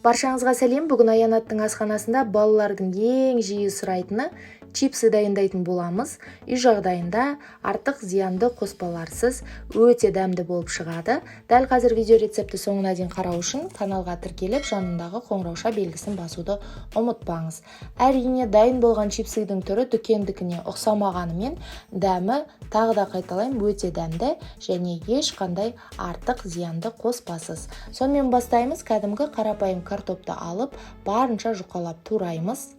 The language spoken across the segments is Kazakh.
Баршаңызға сәлем. Бүгін Аянаттың асханасында балалардың ең жиі сұрайтыны чипсы дайындайтын боламыз. Үй жағдайында артық зиянды қоспаларсыз өте дәмді болып шығады. Дәл қазір видео рецепті соңына дейін қарау үшін каналға тіркеліп, жанындағы қоңырауша белгісін басуды ұмытпаңыз. Әрине, дайын болған чипсыйдың түрі дүкендікіне ұқсамағанымен, дәмі тағы да қайталаймын, өте дәмді және ешқандай артық зиянды қоспасыз. Сонымен бастаймыз. Кәдімгі қарапайым картопты алып, барынша жұқалап тураймыз.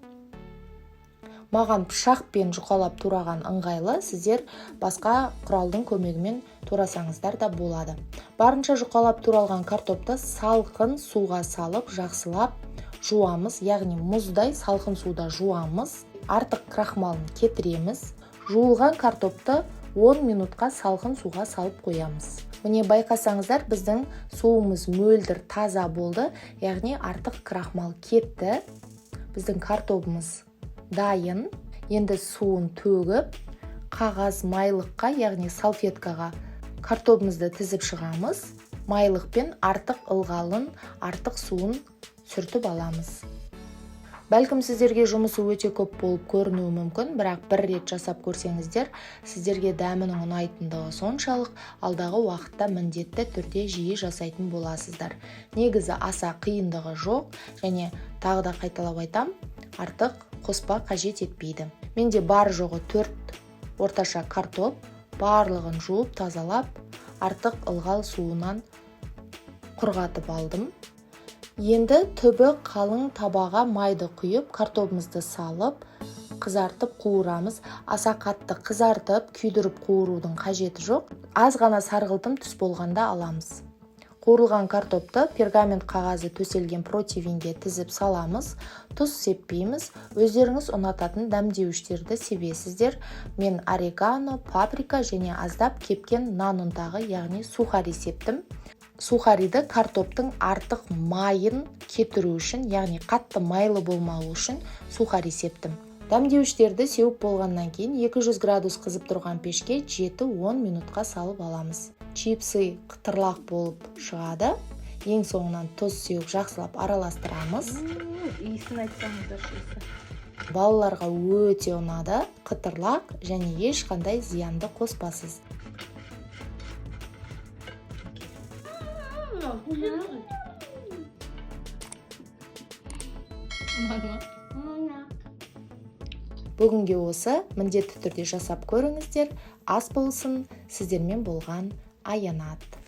Маған пышақпен жұқалап тураған ыңғайлы, сіздер басқа құралдың көмегімен турасаңыздар да болады. Барынша жұқалап туралған картопты салқын суға салып, жақсылап жуамыз, яғни мұздай салқын суда жуамыз. Артық крахмалын кетіреміз. Жуылған картопты 10 минутқа салқын суға салып қоямыз. Міне байқасаңыздар, біздің суымыз мөлдір таза болды, яғни артық крахмал кетті. Біздің картопымыз дайын. Енді суын төгіп, қағаз майлыққа, яғни салфеткаға картопымызды тізіп шығамыз. Майлықпен артық ылғалын, артық суын сүртіп аламыз. Бәлкім сіздерге жұмысы өте көп болып көрінуі мүмкін, бірақ бір рет жасап көрсеңіздер, сіздерге дәмінің ұнайтындығы соншалық, алдағы уақытта міндетті түрде жиі жасайтын боласыздар. Негізі аса қиындығы жоқ, және тағы да қайталап айтам, артық қоспа қажет етпейді. Менде бар жоғы 4 орташа картоп, барлығын жуып, тазалап, артық ылғал суынан құрғатып алдым. Енді түбі қалың табаға майды құйып, картопымызды салып, қызартып қуырамыз. Аса қатты қызартып, күйдіріп қуырудың қажеті жоқ. Аз ғана сарғылтым түс болғанда аламыз. Қуырылған картопты пергамент қағазы төселген противеньге тізіп саламыз. Тұз сеппейміз. Өздеріңіз ұнататын дәмдеуіштерді себесіздер. Мен орегано, паприка және аздап кепкен нан ұнтағы, яғни сухари септім. Сухариді картоптың артық майын кетіру үшін, яғни қатты майлы болмауы үшін сухари септім. Дәмдеуіштерді сеуіп болғаннан кейін 200 градус қызып тұрған пешке 7-10 минутқа салып аламыз. Чипсы қытырлақ болып шығады. Ең соңынан тұз сеуіп жақсылап араластырамыз. Иісін айтсаңыздар шесі. Балаларға өте ұнады, қытырлақ және ешқандай зиянды қоспасыз. Бүгінге осы, міндетті түрде жасап көріңіздер. Ас болсын, сіздермен болған Аянат.